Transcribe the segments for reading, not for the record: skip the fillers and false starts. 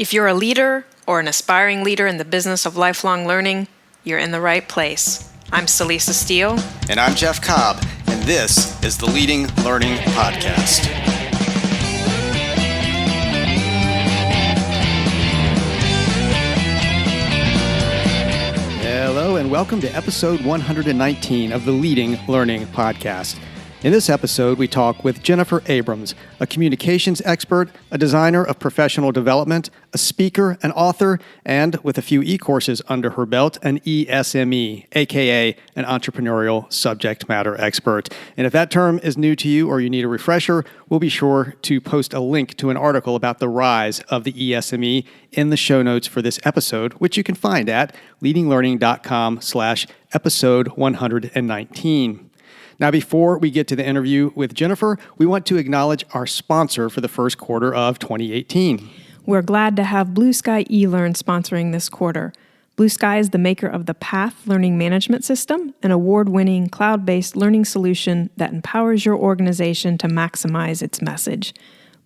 If you're a leader or an aspiring leader in the business of lifelong learning, you're in the right place. I'm Celisa Steele. And I'm Jeff Cobb, and this is the Leading Learning Podcast. Hello, and welcome to episode 119 of the Leading Learning Podcast. In this episode, we talk with Jennifer Abrams, a communications expert, a designer of professional development, a speaker, an author, and with a few e-courses under her belt, an ESME, aka an entrepreneurial subject matter expert. And if that term is new to you or you need a refresher, we'll be sure to post a link to an article about the rise of the ESME in the show notes for this episode, which you can find at leadinglearning.com/episode 119. Now, before we get to the interview with Jennifer, we want to acknowledge our sponsor for the first quarter of 2018. We're glad to have Blue Sky eLearn sponsoring this quarter. Blue Sky is the maker of the PATH Learning Management System, an award-winning cloud-based learning solution that empowers your organization to maximize its message.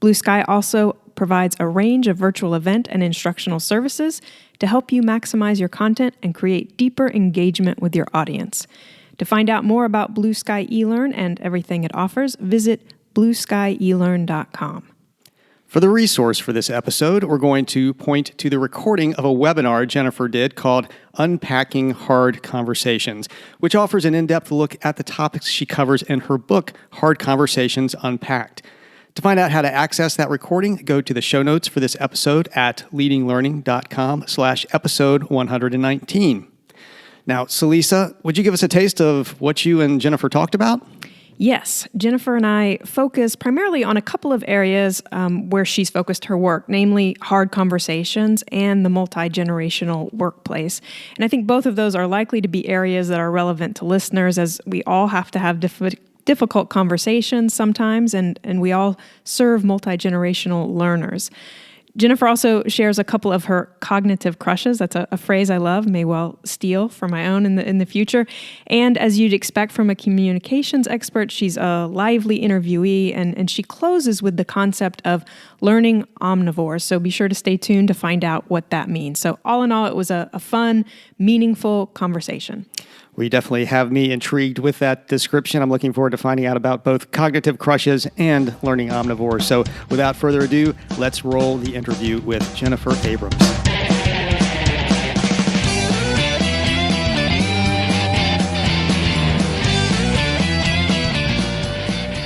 Blue Sky also provides a range of virtual event and instructional services to help you maximize your content and create deeper engagement with your audience. To find out more about Blue Sky eLearn and everything it offers, visit blueskyelearn.com. For the resource for this episode, we're going to point to the recording of a webinar Jennifer did called Unpacking Hard Conversations, which offers an in-depth look at the topics she covers in her book, Hard Conversations Unpacked. To find out how to access that recording, go to the show notes for this episode at leadinglearning.com/episode 119. Now, Celisa, would you give us a taste of what you and Jennifer talked about? Yes. Jennifer and I focus primarily on a couple of areas where she's focused her work, namely hard conversations and the multi-generational workplace. And I think both of those are likely to be areas that are relevant to listeners, as we all have to have difficult conversations sometimes, and we all serve multi-generational learners. Jennifer also shares a couple of her cognitive crushes. That's a phrase I love, may well steal for my own in the future. And as you'd expect from a communications expert, she's a lively interviewee, and she closes with the concept of learning omnivores. So be sure to stay tuned to find out what that means. So all in all, it was a fun, meaningful conversation. Well, you definitely have me intrigued with that description. I'm looking forward to finding out about both cognitive crushes and learning omnivores. So without further ado, let's roll the interview with Jennifer Abrams.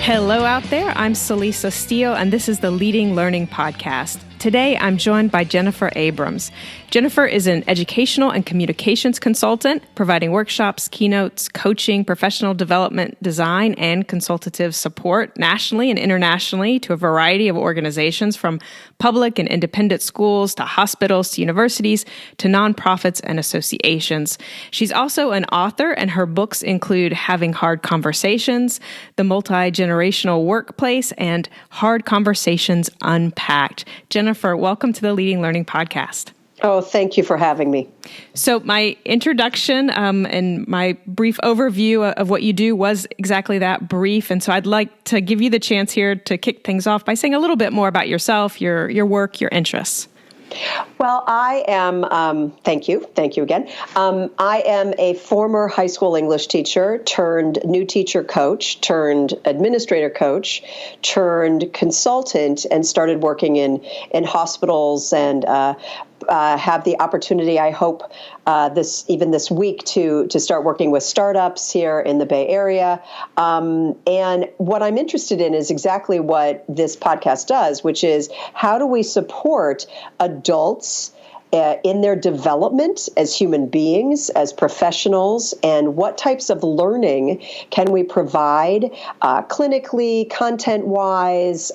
Hello out there. I'm Celisa Steele, and this is the Leading Learning Podcast. Today, I'm joined by Jennifer Abrams. Jennifer is an educational and communications consultant, providing workshops, keynotes, coaching, professional development, design, and consultative support nationally and internationally to a variety of organizations, from public and independent schools to hospitals to universities to nonprofits and associations. She's also an author, and her books include Having Hard Conversations, The Multigenerational Workplace, and Hard Conversations Unpacked. Jennifer, welcome to the Leading Learning Podcast. Oh, thank you for having me. So my introduction and my brief overview of what you do was exactly that, brief. And so I'd like to give you the chance here to kick things off by saying a little bit more about yourself, your work, your interests. Well, I am, thank you again. I am a former high school English teacher turned new teacher coach, turned administrator coach, turned consultant, and started working in hospitals and have the opportunity, I hope, this week to start working with startups here in the Bay Area. And what I'm interested in is exactly what this podcast does, which is how do we support adults in their development as human beings, as professionals, and what types of learning can we provide clinically, content-wise,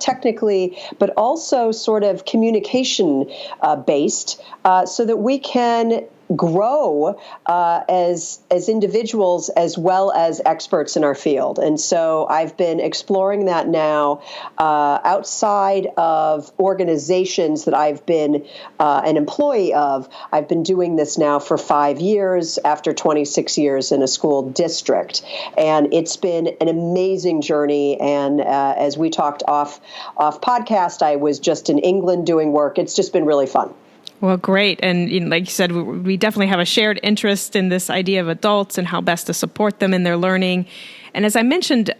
technically, but also sort of communication-based so that we can grow as individuals as well as experts in our field. And so I've been exploring that now outside of organizations that I've been an employee of. I've been doing this now for 5 years after 26 years in a school district. And it's been an amazing journey. And as we talked off podcast, I was just in England doing work. It's just been really fun. Well, great. And like you said, we definitely have a shared interest in this idea of adults and how best to support them in their learning. And as I mentioned,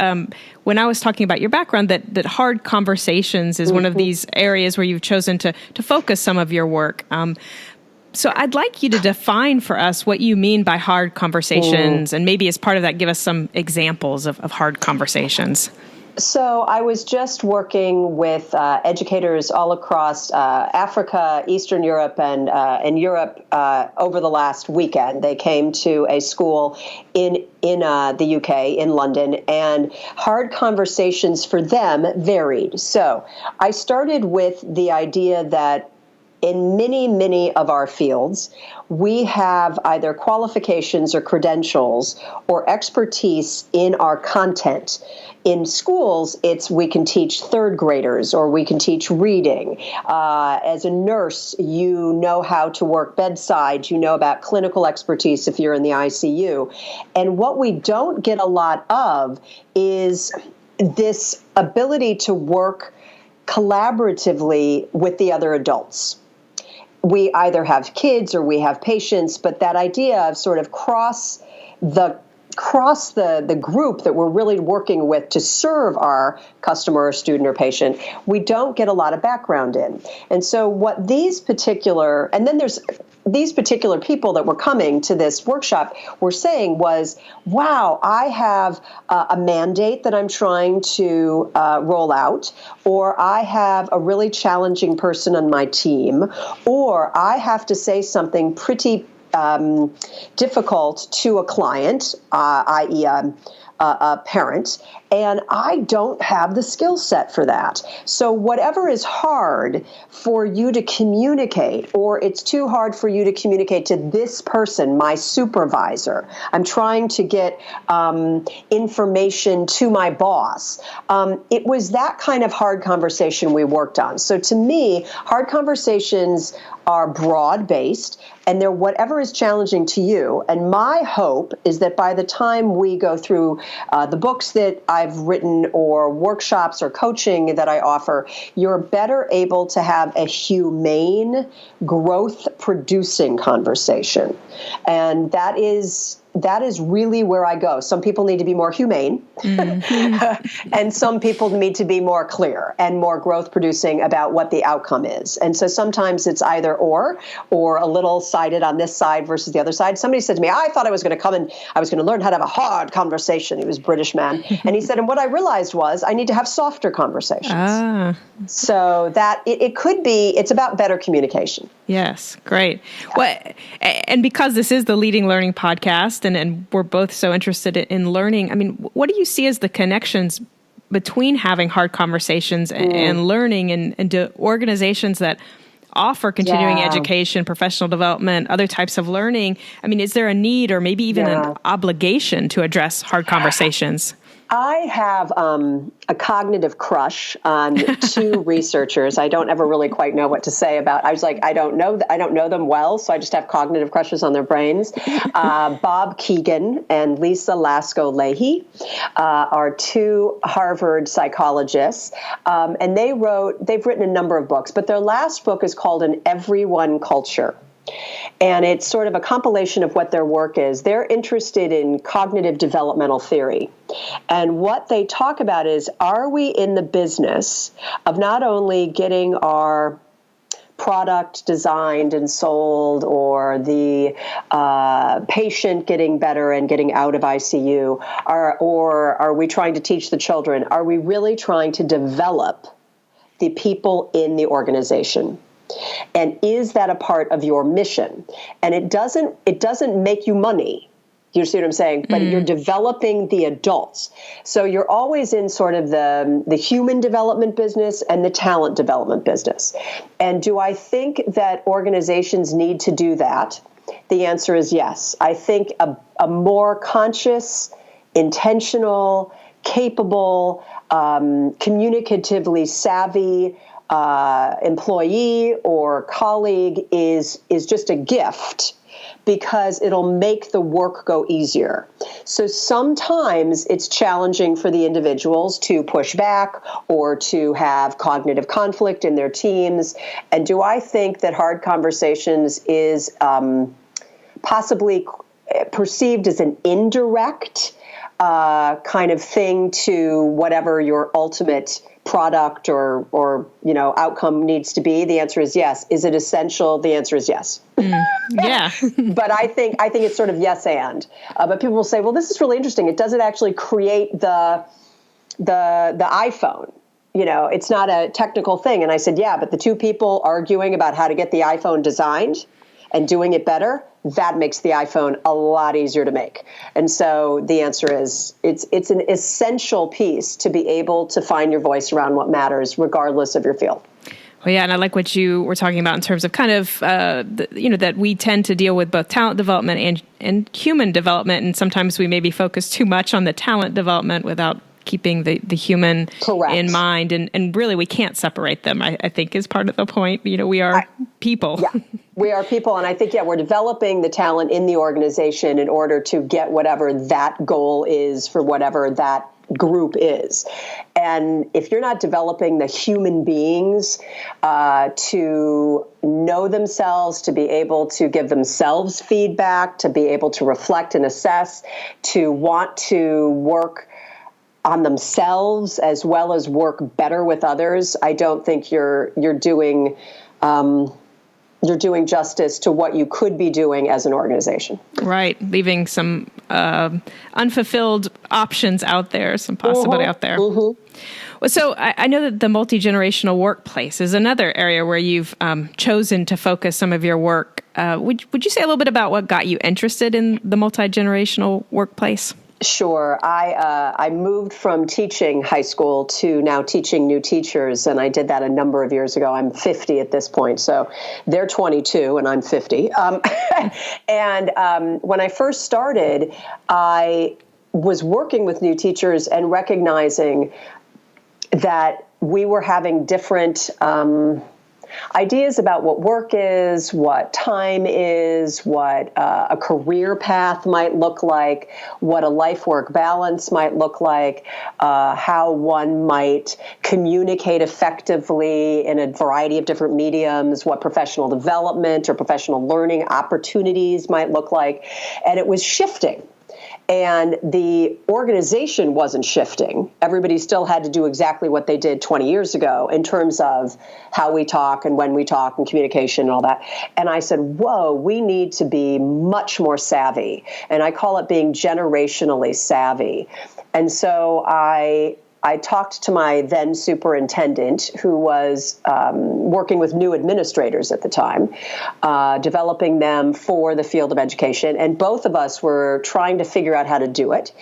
when I was talking about your background, that hard conversations is one of these areas where you've chosen to focus some of your work. So I'd like you to define for us what you mean by hard conversations, and maybe as part of that, give us some examples of hard conversations. So I was just working with educators all across Africa, Eastern Europe, and Europe over the last weekend. They came to a school in the UK, in London, and hard conversations for them varied. So I started with the idea that in many of our fields, we have either qualifications or credentials or expertise in our content. In schools, we can teach third graders or we can teach reading. As a nurse, you know how to work bedside. You know about clinical expertise if you're in the ICU. And what we don't get a lot of is this ability to work collaboratively with the other adults. We either have kids or we have patients, but that idea of sort of cross the group that we're really working with to serve our customer or student or patient, we don't get a lot of background in. And so what these particular people that were coming to this workshop were saying was, wow, I have a mandate that I'm trying to roll out, or I have a really challenging person on my team, or I have to say something pretty difficult to a client, i.e. a parent, and I don't have the skill set for that. So whatever is hard for you to communicate, or it's too hard for you to communicate to this person, my supervisor, I'm trying to get information to my boss. It was that kind of hard conversation we worked on. So to me, hard conversations are broad-based, and they're whatever is challenging to you. And my hope is that by the time we go through the books that I've written or workshops or coaching that I offer, you're better able to have a humane, growth-producing conversation. And that is really where I go. Some people need to be more humane, and some people need to be more clear and more growth-producing about what the outcome is. And so sometimes it's either or a little sided on this side versus the other side. Somebody said to me, I thought I was going to come and I was going to learn how to have a hard conversation. He was a British man. And he said, and what I realized was I need to have softer conversations. So that it could be, it's about better communication. Yes, great. Well, and because this is the Leading Learning podcast, and we're both so interested in learning, I mean, what do you see as the connections between having hard conversations and learning, and do organizations that offer continuing education, professional development, other types of learning? I mean, is there a need or maybe even an obligation to address hard conversations? I have a cognitive crush on two researchers. I don't ever really quite know what to say about. I was like, I don't know them well, so I just have cognitive crushes on their brains. Bob Keegan and Lisa Lasko-Leahy are two Harvard psychologists, and they've written a number of books, but their last book is called An Everyone Culture. And it's sort of a compilation of what their work is. They're interested in cognitive developmental theory. And what they talk about is, are we in the business of not only getting our product designed and sold, or the patient getting better and getting out of ICU, or are we trying to teach the children? Are we really trying to develop the people in the organization? And is that a part of your mission? And it doesn't make you money. You see what I'm saying? But you're developing the adults. So you're always in sort of the human development business and the talent development business. And do I think that organizations need to do that? The answer is yes. I think a more conscious, intentional, capable, communicatively savvy employee or colleague is just a gift, because it'll make the work go easier. So sometimes it's challenging for the individuals to push back or to have cognitive conflict in their teams. And do I think that hard conversations is possibly perceived as an indirect kind of thing to whatever your ultimate product or outcome needs to be? The answer is yes. Is it essential? The answer is yes. Yeah. But I think it's sort of yes and. But people will say, well, this is really interesting. It doesn't actually create the iPhone. It's not a technical thing. And I said, yeah, but the two people arguing about how to get the iPhone designed and doing it better, that makes the iPhone a lot easier to make. And so the answer is it's an essential piece to be able to find your voice around what matters, regardless of your field. Well, yeah, and I like what you were talking about in terms of kind of, that we tend to deal with both talent development and human development, and sometimes we maybe focus too much on the talent development without keeping the human Correct. in mind. And really, we can't separate them, I think, is part of the point. We are people. Yeah, we are people. And I think, we're developing the talent in the organization in order to get whatever that goal is for whatever that group is. And if you're not developing the human beings to know themselves, to be able to give themselves feedback, to be able to reflect and assess, to want to work on themselves as well as work better with others, I don't think you're doing justice to what you could be doing as an organization. Right, leaving some unfulfilled options out there, some possibility out there. Well, so I know that the multi-generational workplace is another area where you've chosen to focus some of your work. Would you say a little bit about what got you interested in the multi-generational workplace? Sure. I moved from teaching high school to now teaching new teachers, and I did that a number of years ago. I'm 50 at this point, so they're 22 and I'm 50. And when I first started, I was working with new teachers and recognizing that we were having different ideas about what work is, what time is, what a career path might look like, what a life-work balance might look like, how one might communicate effectively in a variety of different mediums, what professional development or professional learning opportunities might look like. And it was shifting. And the organization wasn't shifting. Everybody still had to do exactly what they did 20 years ago in terms of how we talk and when we talk and communication and all that. And I said, whoa, we need to be much more savvy. And I call it being generationally savvy. And so I talked to my then superintendent, who was working with new administrators at the time, developing them for the field of education. And both of us were trying to figure out how to do it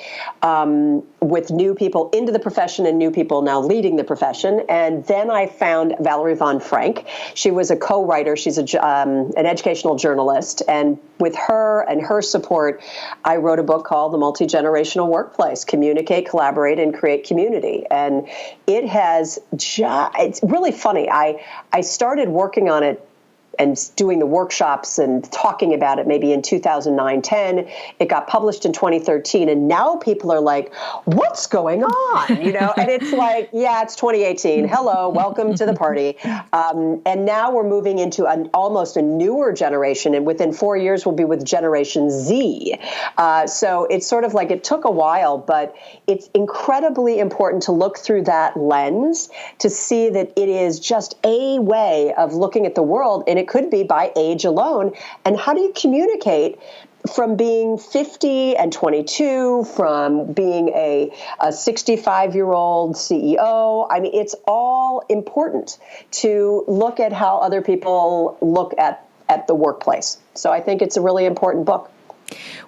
with new people into the profession and new people now leading the profession. And then I found Valerie Von Frank. She was a co-writer. She's an educational journalist. And with her and her support, I wrote a book called The Multigenerational Workplace: Communicate, Collaborate, and Create Community. And it has it's really funny. I started working on it and doing the workshops and talking about it maybe in 2009-10. It got published in 2013, and now people are like, what's going on? And it's like, yeah, it's 2018. Hello, welcome to the party. And now we're moving into almost a newer generation, and within 4 years we'll be with Generation Z. So it's sort of like it took a while, but it's incredibly important to look through that lens to see that it is just a way of looking at the world, and it could be by age alone. And how do you communicate from being 50 and 22, from being a 65-year-old CEO? I mean, it's all important to look at how other people look at the workplace. So I think it's a really important book.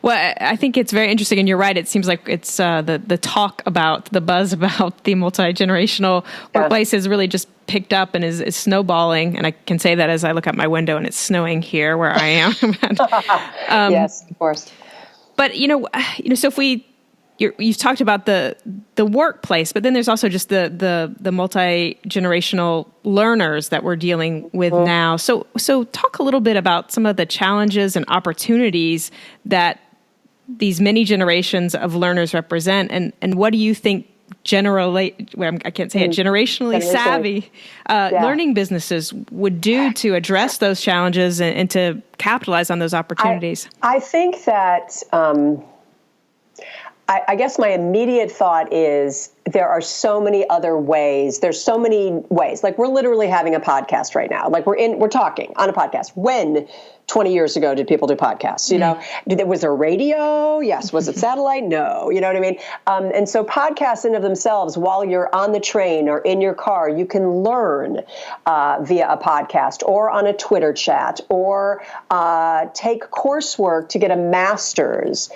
Well, I think it's very interesting, and you're right. It seems like it's the talk about, the buzz about the multi-generational workplace has really just picked up and is snowballing. And I can say that as I look out my window and it's snowing here where I am. Yes, of course. But, so if you've talked about the workplace, but then there's also just the multi-generational learners that we're dealing with now. So talk a little bit about some of the challenges and opportunities that these many generations of learners represent, and what do you think generationally savvy learning businesses would do to address those challenges and to capitalize on those opportunities? I think that I guess my immediate thought is there are so many other ways. There's so many ways. Like, we're literally having a podcast right now. Like, we're talking on a podcast. When 20 years ago did people do podcasts? Was there radio? Yes. Was it satellite? No. You know what I mean? And so podcasts in of themselves, while you're on the train or in your car, you can learn via a podcast or on a Twitter chat or take coursework to get a master's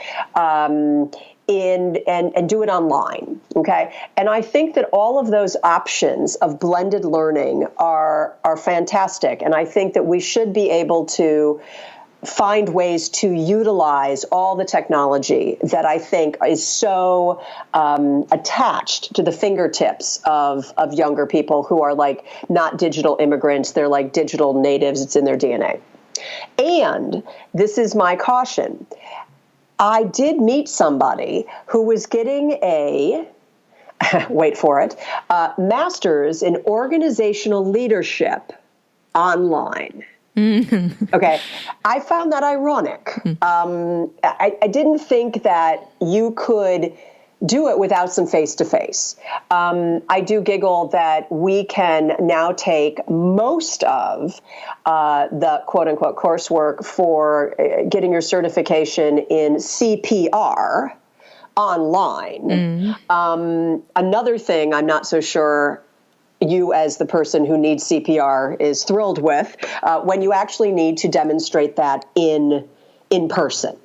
and do it online. Okay. And I think that all of those options of blended learning are fantastic. And I think that we should be able to find ways to utilize all the technology that I think is so attached to the fingertips of younger people who are like not digital immigrants. They're like digital natives. It's in their DNA. And this is my caution. I did meet somebody who was getting a, wait for it, master's in organizational leadership online. Okay. I found that ironic. I didn't think that you could do it without some face-to-face. I do giggle that we can now take most of the quote-unquote coursework for getting your certification in CPR online. Another thing I'm not so sure you as the person who needs CPR is thrilled with, when you actually need to demonstrate that in person.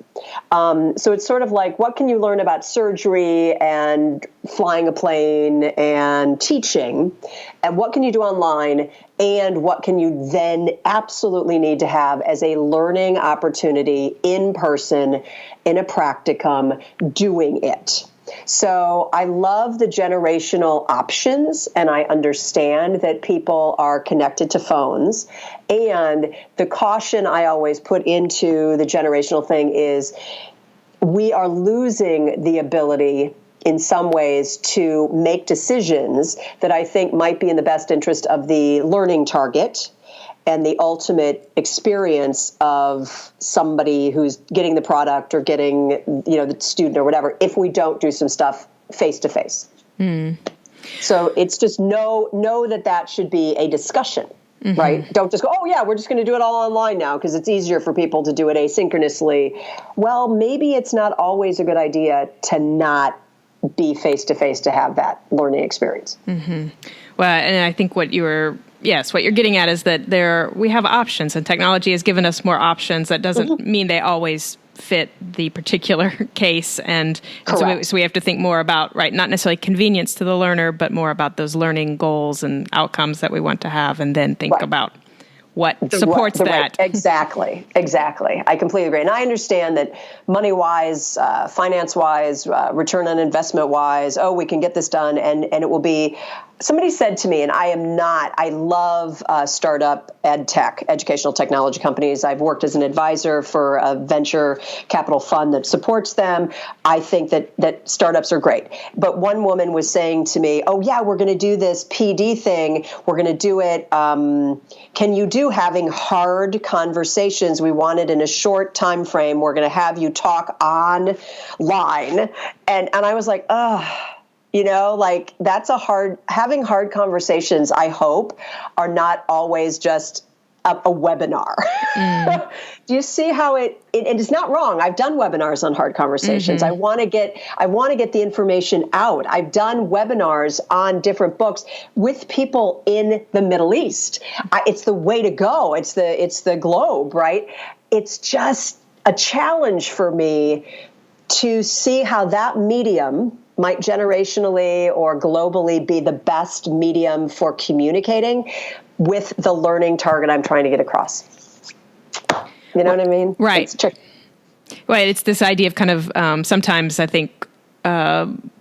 So it's sort of like, what can you learn about surgery and flying a plane and teaching, and what can you do online, and what can you then absolutely need to have as a learning opportunity in person, in a practicum, doing it. So I love the generational options, and I understand that people are connected to phones. And the caution I always put into the generational thing is we are losing the ability in some ways to make decisions that I think might be in the best interest of the learning target and the ultimate experience of somebody who's getting the product or getting, the student or whatever, if we don't do some stuff face to face. So it's just know that should be a discussion, right? Don't just go, oh yeah, we're just going to do it all online now because it's easier for people to do it asynchronously. Well, maybe it's not always a good idea to not be face to face to have that learning experience. Well, and I think what you're getting at is that we have options, and technology has given us more options. That doesn't mean they always fit the particular case. And so we have to think more about, not necessarily convenience to the learner, but more about those learning goals and outcomes that we want to have, and then think about what supports that. Exactly. I completely agree. And I understand that money-wise, finance-wise, return on investment-wise, we can get this done, and it will be. Somebody said to me, and I love startup ed tech, educational technology companies. I've worked as an advisor for a venture capital fund that supports them. I think that startups are great. But one woman was saying to me, oh yeah, we're going to do this PD thing. We're going to do it. Can you do having hard conversations? We want it in a short time frame. We're going to have you talk online. And I was like, that's having hard conversations, I hope, are not always just a webinar. Do you see how it is not wrong? I've done webinars on hard conversations. I want to get the information out. I've done webinars on different books with people in the Middle East. It's the way to go. It's the globe, right? It's just a challenge for me to see how that medium might generationally or globally be the best medium for communicating with the learning target I'm trying to get across. You know what I mean? Right. It's tricky. Right. It's this idea of kind of sometimes I think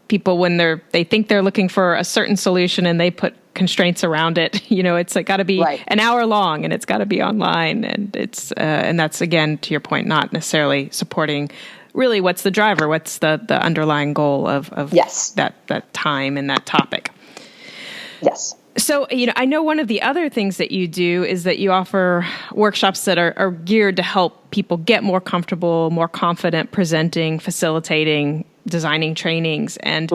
people, when they think they're looking for a certain solution and they put constraints around it, it's like got to be an hour long and it's got to be online, and it's and that's, again, to your point, not necessarily supporting really what's the driver, what's the underlying goal of yes. that time and that topic. Yes. So, I know one of the other things that you do is that you offer workshops that are geared to help people get more comfortable, more confident presenting, facilitating, designing trainings. And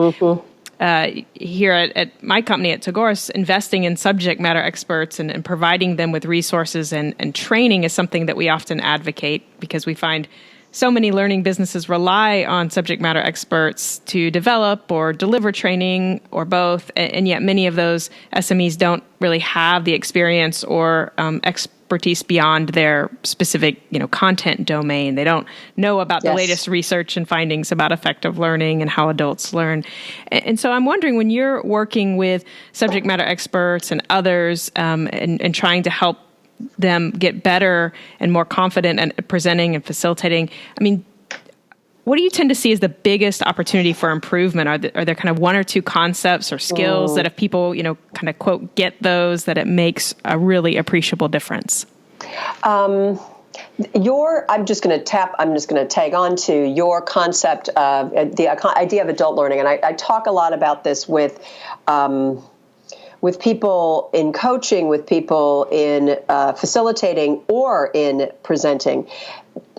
here at my company at Tagoras, investing in subject matter experts and providing them with resources and training is something that we often advocate, because we find so many learning businesses rely on subject matter experts to develop or deliver training or both, and yet many of those SMEs don't really have the experience or expertise beyond their specific, content domain. They don't know about the latest research and findings about effective learning and how adults learn. And so I'm wondering, when you're working with subject matter experts and others and trying to help them get better and more confident at presenting and facilitating, what do you tend to see as the biggest opportunity for improvement? Are there kind of one or two concepts or skills that if people, kind of quote, get those, that it makes a really appreciable difference? I'm just going to tag on to your concept of the idea of adult learning. And I talk a lot about this with people in coaching, with people in facilitating or in presenting.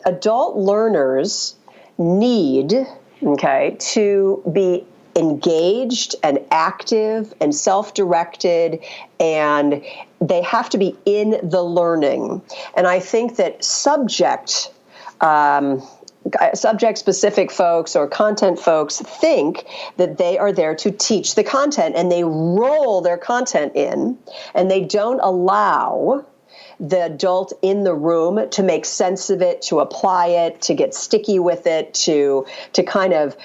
Adult learners need, to be engaged and active and self-directed, and they have to be in the learning. And I think that subject-specific folks or content folks think that they are there to teach the content, and they roll their content in, and they don't allow the adult in the room to make sense of it, to apply it, to get sticky with it, to kind of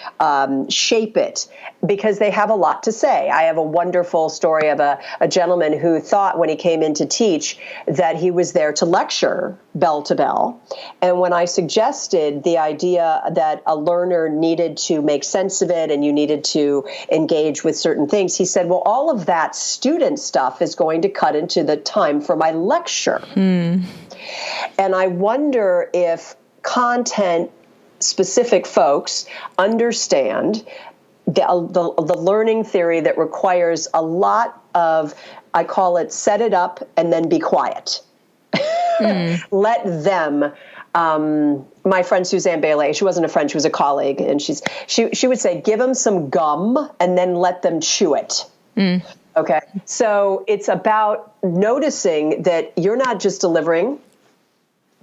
shape it, because they have a lot to say. I have a wonderful story of a gentleman who thought when he came in to teach that he was there to lecture bell to bell. And when I suggested the idea that a learner needed to make sense of it and you needed to engage with certain things, he said, well, all of that student stuff is going to cut into the time for my lecture. And I wonder if content-specific folks understand the learning theory that requires a lot of, I call it, set it up and then be quiet. Let them. My friend Suzanne Bailey, she wasn't a friend, she was a colleague, and she would say, give them some gum and then let them chew it. Okay, so it's about noticing that you're not just delivering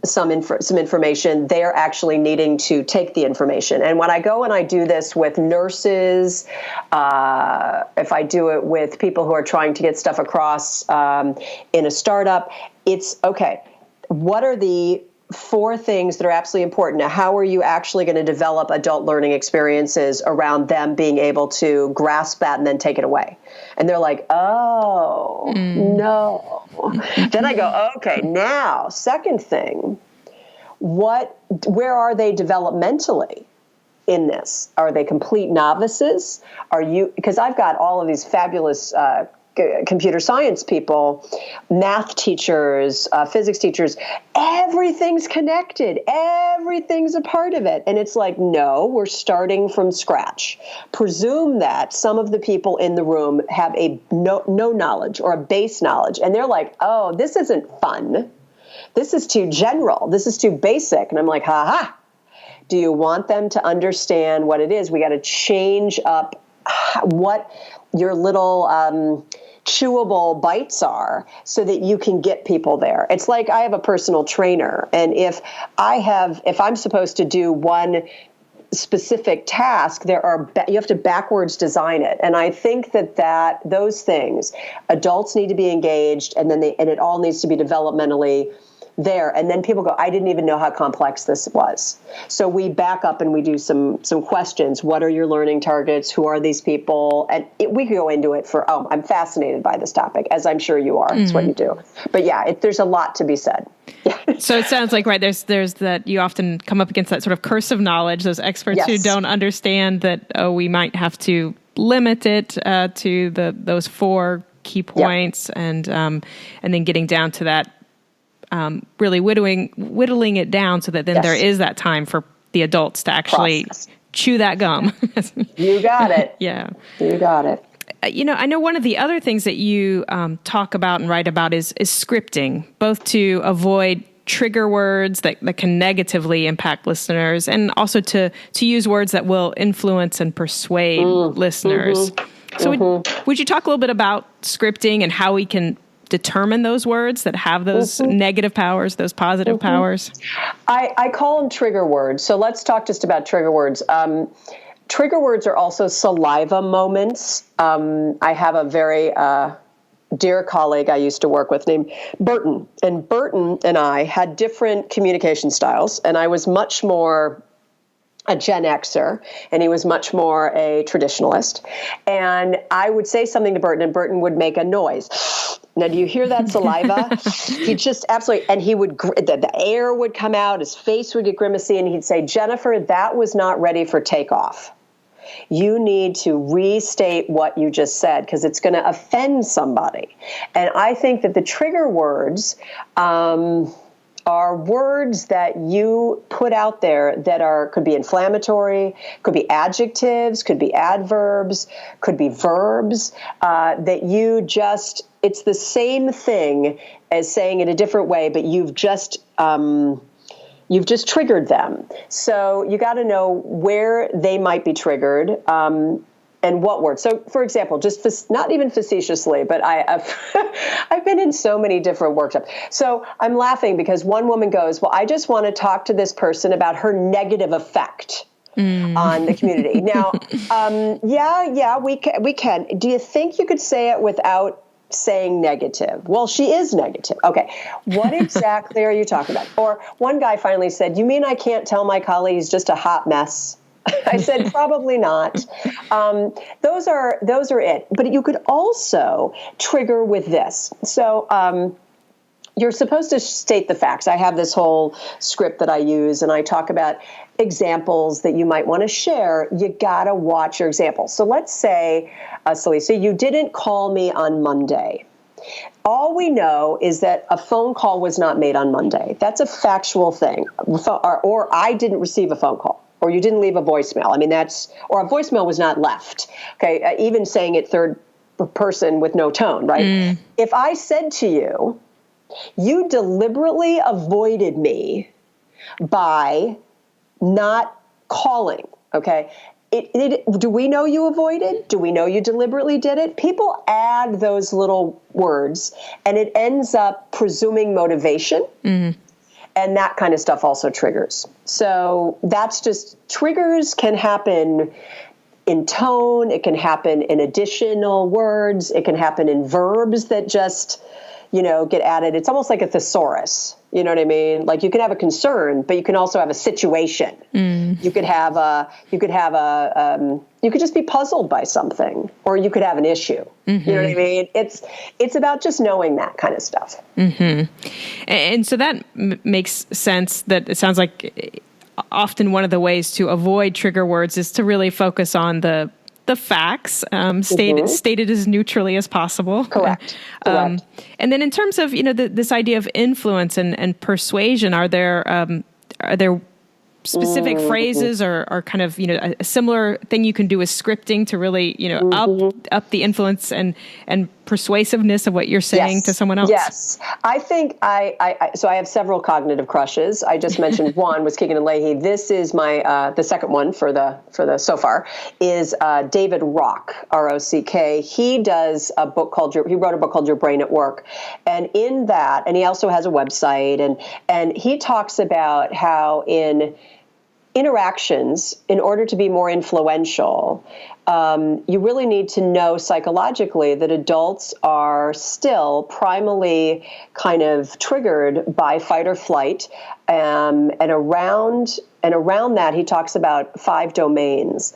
some information, they're actually needing to take the information. And when I go and I do this with nurses, if I do it with people who are trying to get stuff across in a startup, it's okay. What are the 4 things that are absolutely important? Now, how are you actually going to develop adult learning experiences around them being able to grasp that and then take it away? And they're like, oh, no. Then I go, okay, now, second thing, where are they developmentally in this? Are they complete novices? Because I've got all of these fabulous computer science people, math teachers, physics teachers, everything's connected. Everything's a part of it. And it's like, no, we're starting from scratch. Presume that some of the people in the room have no knowledge or a base knowledge. And they're like, oh, this isn't fun. This is too general. This is too basic. And I'm like, ha. Do you want them to understand what it is? We got to change up what your little chewable bites are so that you can get people there. It's like I have a personal trainer, and if I'm supposed to do one specific task, you have to backwards design it. And I think that those things, adults need to be engaged, and it all needs to be developmentally there. And then people go, I didn't even know how complex this was. So we back up and we do some questions. What are your learning targets? Who are these people? And we could go into it I'm fascinated by this topic, as I'm sure you are. It's what you do. But yeah, there's a lot to be said. So it sounds like, right, there's that you often come up against that sort of curse of knowledge, those experts who don't understand that, we might have to limit it to those 4 key points, and then getting down to that, really whittling it down so that then there is that time for the adults to actually chew that gum. You got it. Yeah. You got it. I know one of the other things that you talk about and write about is scripting, both to avoid trigger words that can negatively impact listeners, and also to use words that will influence and persuade listeners. So would you talk a little bit about scripting and how we can determine those words that have those negative powers, those positive powers? I call them trigger words. So let's talk just about trigger words. Trigger words are also saliva moments. I have a very dear colleague I used to work with named Burton. And Burton and I had different communication styles. And I was much more a Gen Xer, and he was much more a traditionalist. And I would say something to Burton, and Burton would make a noise. Now, do you hear that saliva? He just absolutely, and he would, the air would come out, his face would get grimacy, and he'd say, Jennifer, that was not ready for takeoff. You need to restate what you just said because it's going to offend somebody. And I think that the trigger words are words that you put out there that could be inflammatory, could be adjectives, could be adverbs, could be verbs, that you just, it's the same thing as saying it a different way, but you've just triggered them. So you got to know where they might be triggered, and what word. So, for example, just not even facetiously, but I've been in so many different workshops. So I'm laughing because one woman goes, well, I just want to talk to this person about her negative effect on the community. Now, we can. Do you think you could say it without saying negative? Well, she is negative. Okay. What exactly are you talking about? Or one guy finally said, you mean I can't tell my colleague he's just a hot mess? I said, probably not. Those are it. But you could also trigger with this. So you're supposed to state the facts. I have this whole script that I use, and I talk about examples that you might want to share. You got to watch your examples. So let's say, Celisa, you didn't call me on Monday. All we know is that a phone call was not made on Monday. That's a factual thing. Or I didn't receive a phone call. Or you didn't leave a voicemail. I mean, or a voicemail was not left. Okay, even saying it third person with no tone, right? If I said to you, you deliberately avoided me by not calling, okay? Do we know you avoided? Do we know you deliberately did it? People add those little words, and it ends up presuming motivation. And that kind of stuff also triggers. So that's just, triggers can happen in tone. It can happen in additional words. It can happen in verbs that just, get added. It's almost like a thesaurus. You know what I mean? Like you can have a concern, but you can also have a situation. You could have you could just be puzzled by something, or you could have an issue. You know what I mean? It's about just knowing that kind of stuff. And so that makes sense. That it sounds like often one of the ways to avoid trigger words is to really focus on the facts, stated as neutrally as possible. Correct. And then in terms of, this idea of influence and persuasion, are there specific phrases or kind of, a similar thing you can do with scripting to really, up the influence and persuasiveness of what you're saying to someone else? Yes. I think so I have several cognitive crushes. I just mentioned one was Keegan and Leahy. This is my, the second one for the so far is David Rock, R-O-C-K. He does a book he wrote a book called Your Brain at Work. And in that, and he also has a website, and he talks about how interactions, in order to be more influential, you really need to know psychologically that adults are still primally kind of triggered by fight or flight. And around that, he talks about 5 domains.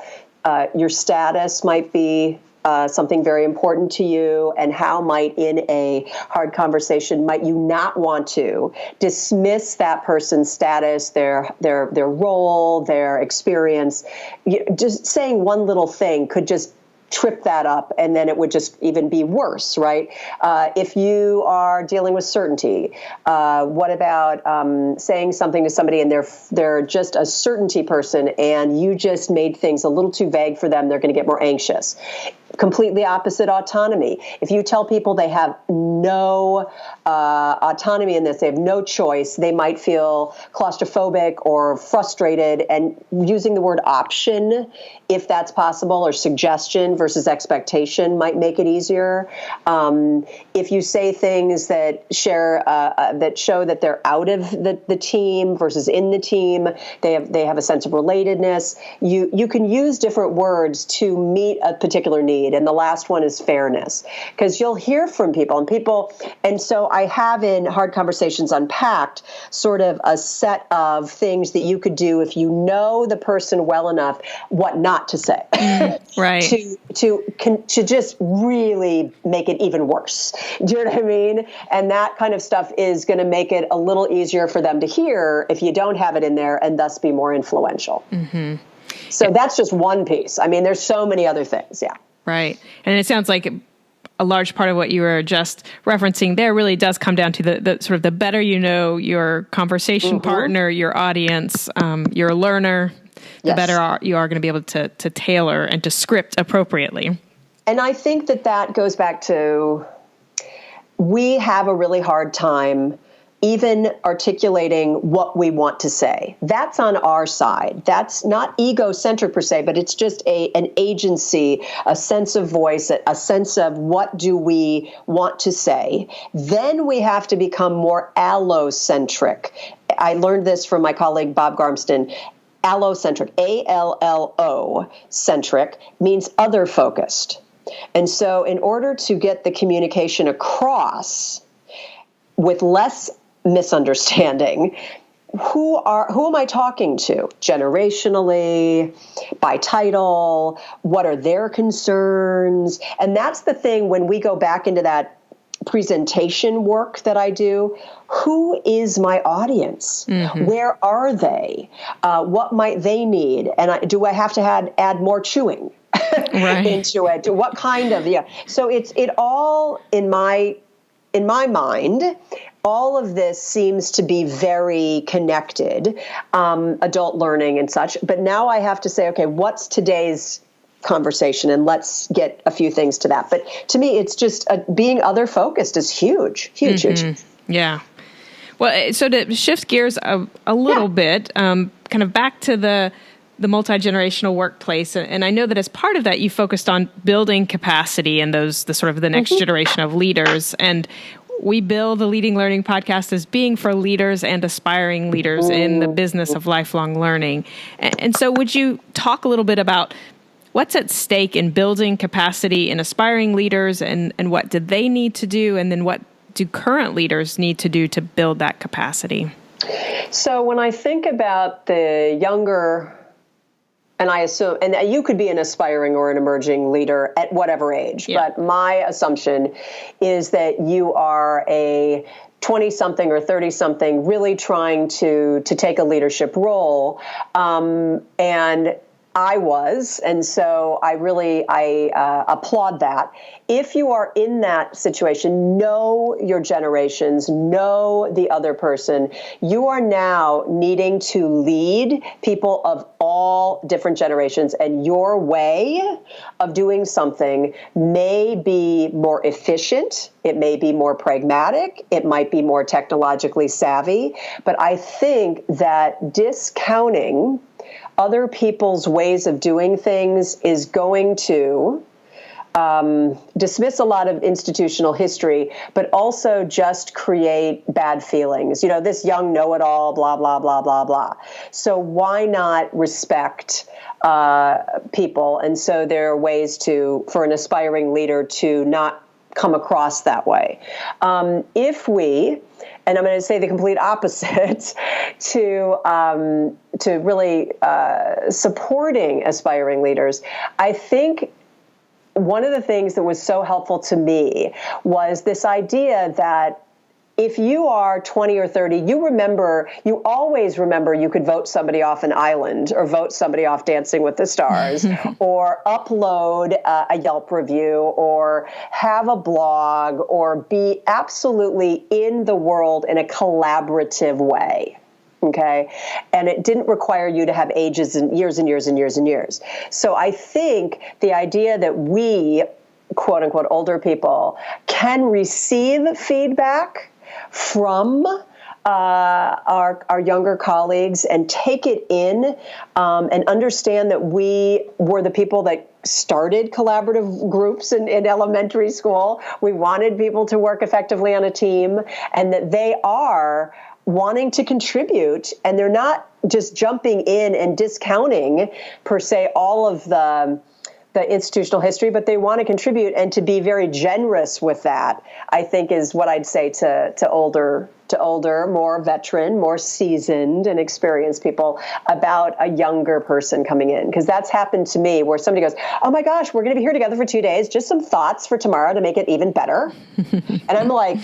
Your status might be something very important to you, and how might, in a hard conversation, might you not want to dismiss that person's status, their role, their experience. Just saying one little thing could just trip that up, and then it would just even be worse, right? If you are dealing with certainty, what about saying something to somebody and they're just a certainty person, and you just made things a little too vague for them, they're going to get more anxious. Completely opposite, autonomy. If you tell people they have no autonomy in this, they have no choice, they might feel claustrophobic or frustrated, and using the word option, if that's possible, or suggestion versus expectation might make it easier. If you say things that that show that they're out of the team versus in the team, they have a sense of relatedness. You can use different words to meet a particular need. And the last one is fairness, because you'll hear from people. And so I have in Hard Conversations Unpacked sort of a set of things that you could do if you know the person well enough, what not to say, right? to just really make it even worse. Do you know what I mean? And that kind of stuff is going to make it a little easier for them to hear if you don't have it in there, and thus be more influential. Mm-hmm. So that's just one piece. I mean, there's so many other things. Yeah. Right. And it sounds like a large part of what you were just referencing there really does come down to the sort of the better you know your conversation partner, your audience, your learner, the better you are going to be able to tailor and to script appropriately. And I think that goes back to, we have a really hard time even articulating what we want to say. That's on our side. That's not egocentric per se, but it's just an agency, a sense of voice, a sense of what do we want to say. Then we have to become more allocentric. I learned this from my colleague Bob Garmston. Allocentric, A-L-L-O, centric, means other-focused. And so in order to get the communication across with less misunderstanding, who am I talking to? Generationally, by title, what are their concerns? And that's the thing when we go back into that presentation work that I do. Who is my audience? Mm-hmm. Where are they? What might they need? And do I have to add more chewing into it? What kind of, So it all, in my mind, all of this seems to be very connected, adult learning and such. But now I have to say, okay, what's today's conversation? And let's get a few things to that. But to me, it's just being other focused is huge. Yeah. Well, so to shift gears a little bit, kind of back to the multi-generational workplace. And I know that as part of that, you focused on building capacity in the sort of the next generation of leaders. And we bill the Leading Learning podcast as being for leaders and aspiring leaders in the business of lifelong learning. And so would you talk a little bit about what's at stake in building capacity in aspiring leaders, and what do they need to do? And then what do current leaders need to do to build that capacity? So when I think about the younger, and I assume, and you could be an aspiring or an emerging leader at whatever age, but my assumption is that you are a 20-something or 30-something really trying to take a leadership role, and I was, and so I applaud that. If you are in that situation, know your generations, know the other person. You are now needing to lead people of all different generations, and your way of doing something may be more efficient. It may be more pragmatic. It might be more technologically savvy. But I think that discounting other people's ways of doing things is going to dismiss a lot of institutional history, but also just create bad feelings. This young know-it-all, blah, blah, blah, blah, blah. So why not respect people? And so there are ways for an aspiring leader to not come across that way. If we, and I'm going to say the complete opposite, to really supporting aspiring leaders, I think one of the things that was so helpful to me was this idea that if you are 20 or 30, you always remember you could vote somebody off an island or vote somebody off Dancing with the Stars or upload a Yelp review or have a blog or be absolutely in the world in a collaborative way. Okay. And it didn't require you to have ages and years and years and years and years. So I think the idea that we, quote unquote, older people can receive feedback from our younger colleagues and take it in and understand that we were the people that started collaborative groups in elementary school. We wanted people to work effectively on a team, and that they are wanting to contribute, and they're not just jumping in and discounting per se all of the institutional history, but they want to contribute, and to be very generous with that, I think, is what I'd say to older, more veteran, more seasoned and experienced people about a younger person coming in. Because that's happened to me, where somebody goes, oh my gosh, we're going to be here together for 2 days, just some thoughts for tomorrow to make it even better. And I'm like,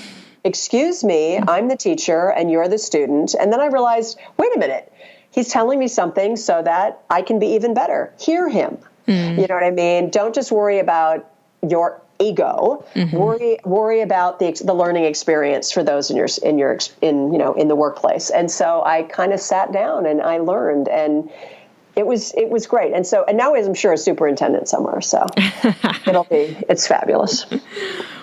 excuse me, I'm the teacher and you're the student. And then I realized, wait a minute, he's telling me something so that I can be even better. Hear him. You know what I mean? Don't just worry about your ego. Worry about the learning experience for those in the workplace. And so I kind of sat down and I learned, and it was great. And now I'm sure a superintendent somewhere. So it's fabulous.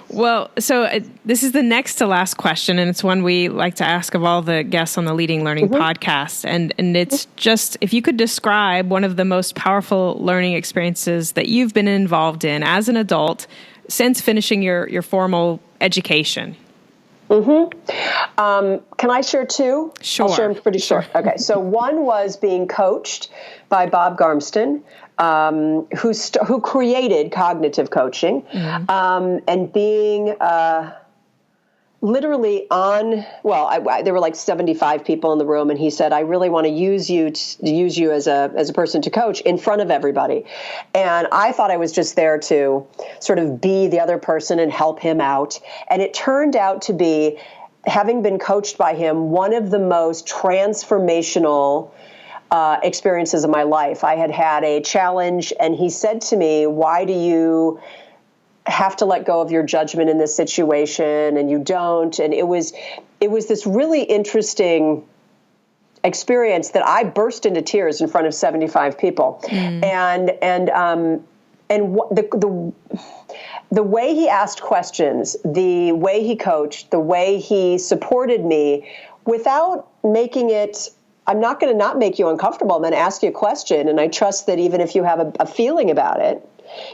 Well, so this is the next to last question, and it's one we like to ask of all the guests on the Leading Learning podcast. And it's just, if you could describe one of the most powerful learning experiences that you've been involved in as an adult since finishing your formal education. Can I share two? Sure. I'll share them pretty short. Okay. So one was being coached by Bob Garmston, who created cognitive coaching, and being literally there were like 75 people in the room, and he said, I really want to use you as a person to coach in front of everybody. And I thought I was just there to sort of be the other person and help him out. And it turned out to be, having been coached by him, one of the most transformational experiences of my life. I had a challenge, and he said to me, why do you have to let go of your judgment in this situation? And you don't. And it was this really interesting experience that I burst into tears in front of 75 people. And the way he asked questions, the way he coached, the way he supported me, without making it, I'm not going to not make you uncomfortable. I'm going to ask you a question. And I trust that even if you have a feeling about it,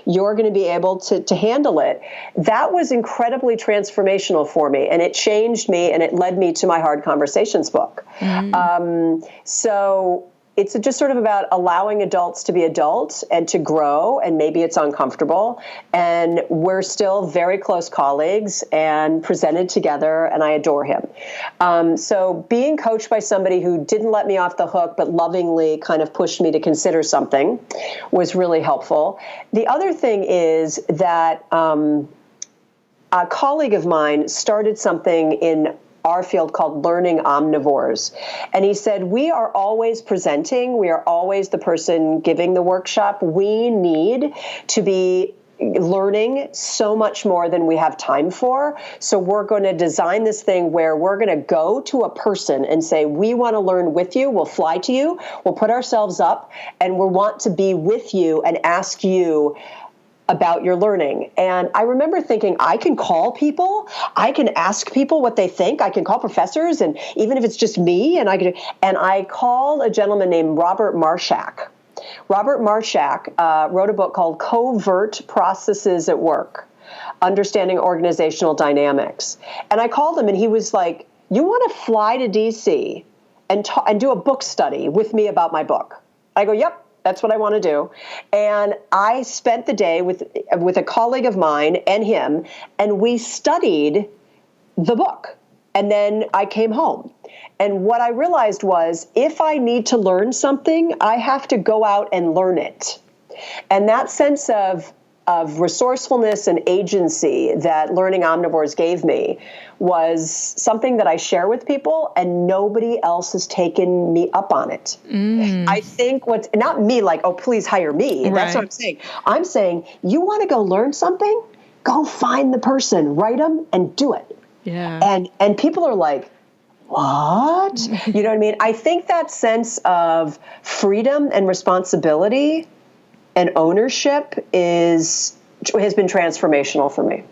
you're going to be able to handle it. That was incredibly transformational for me. And it changed me, and it led me to my Hard Conversations book. So it's just sort of about allowing adults to be adults and to grow, and maybe it's uncomfortable. And we're still very close colleagues and presented together, and I adore him. So being coached by somebody who didn't let me off the hook, but lovingly kind of pushed me to consider something, was really helpful. The other thing is that a colleague of mine started something in our field called Learning Omnivores. And he said, we are always presenting. We are always the person giving the workshop. We need to be learning so much more than we have time for. So we're going to design this thing where we're going to go to a person and say, we want to learn with you. We'll fly to you. We'll put ourselves up, and we want to be with you and ask you about your learning. And I remember thinking, I can call people, I can ask people what they think, I can call professors, and even if it's just me, and I called a gentleman named Robert Marshak. Robert Marshak wrote a book called Covert Processes at Work, Understanding Organizational Dynamics. And I called him, and he was like, you want to fly to DC and do a book study with me about my book. I go, yep, that's what I want to do. And I spent the day with a colleague of mine and him, and we studied the book. And then I came home. And what I realized was, if I need to learn something, I have to go out and learn it. And that sense of resourcefulness and agency that Learning Omnivores gave me was something that I share with people, and nobody else has taken me up on it. I think not me like, oh, please hire me. Right. That's what I'm saying. I'm saying, you want to go learn something? Go find the person, write them, and do it. Yeah. And people are like, what? You know what I mean? I think that sense of freedom and responsibility and ownership has been transformational for me.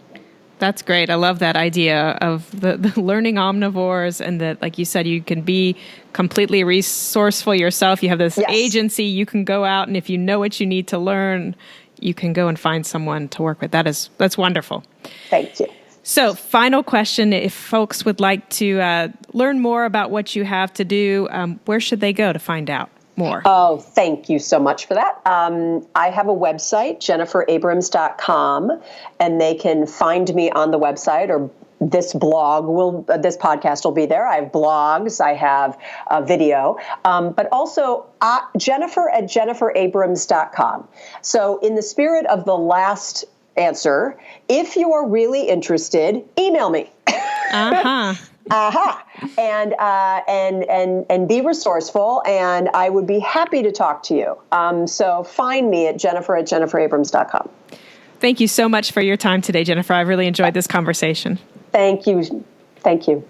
That's great. I love that idea of the learning omnivores, and that, like you said, you can be completely resourceful yourself. You have this agency. You can go out, and if you know what you need to learn, you can go and find someone to work with. That's wonderful. Thank you. So, final question. If folks would like to learn more about what you have to do, where should they go to find out more? Oh, thank you so much for that. I have a website, jenniferabrams.com, and they can find me on the website, or this podcast will be there. I have blogs, I have a video, but also Jennifer@jenniferabrams.com. So in the spirit of the last answer, if you are really interested, email me. And be resourceful, and I would be happy to talk to you. So find me at Jennifer@jenniferabrams.com. Thank you so much for your time today, Jennifer. I've really enjoyed this conversation. Thank you. Thank you.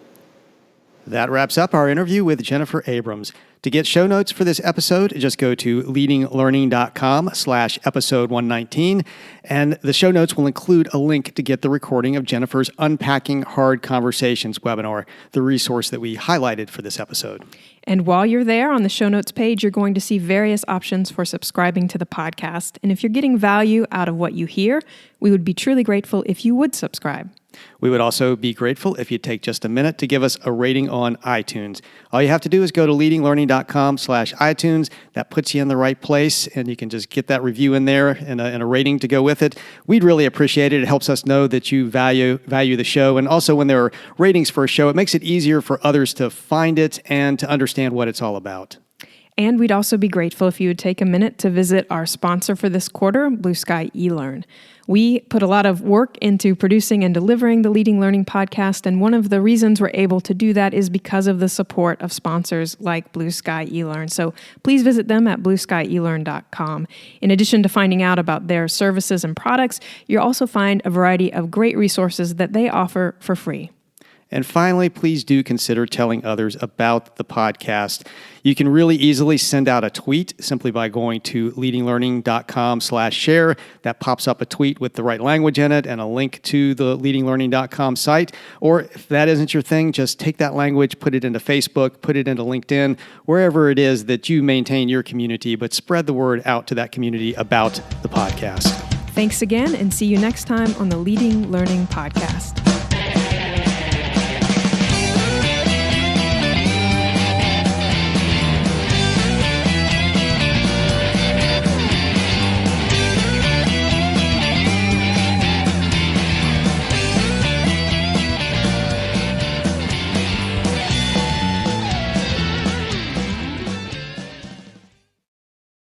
That wraps up our interview with Jennifer Abrams. To get show notes for this episode, just go to leadinglearning.com/episode 119. And the show notes will include a link to get the recording of Jennifer's Unpacking Hard Conversations webinar, the resource that we highlighted for this episode. And while you're there on the show notes page, you're going to see various options for subscribing to the podcast. And if you're getting value out of what you hear, we would be truly grateful if you would subscribe. We would also be grateful if you'd take just a minute to give us a rating on iTunes. All you have to do is go to leadinglearning.com/iTunes. That puts you in the right place, and you can just get that review in there and a rating to go with it. We'd really appreciate it. It helps us know that you value the show. And also, when there are ratings for a show, it makes it easier for others to find it and to understand what it's all about. And we'd also be grateful if you would take a minute to visit our sponsor for this quarter, Blue Sky eLearn. We put a lot of work into producing and delivering the Leading Learning podcast, and one of the reasons we're able to do that is because of the support of sponsors like Blue Sky eLearn. So please visit them at blueskyelearn.com. In addition to finding out about their services and products, you'll also find a variety of great resources that they offer for free. And finally, please do consider telling others about the podcast. You can really easily send out a tweet simply by going to leadinglearning.com/share. That pops up a tweet with the right language in it and a link to the leadinglearning.com site. Or if that isn't your thing, just take that language, put it into Facebook, put it into LinkedIn, wherever it is that you maintain your community, but spread the word out to that community about the podcast. Thanks again, and see you next time on the Leading Learning podcast.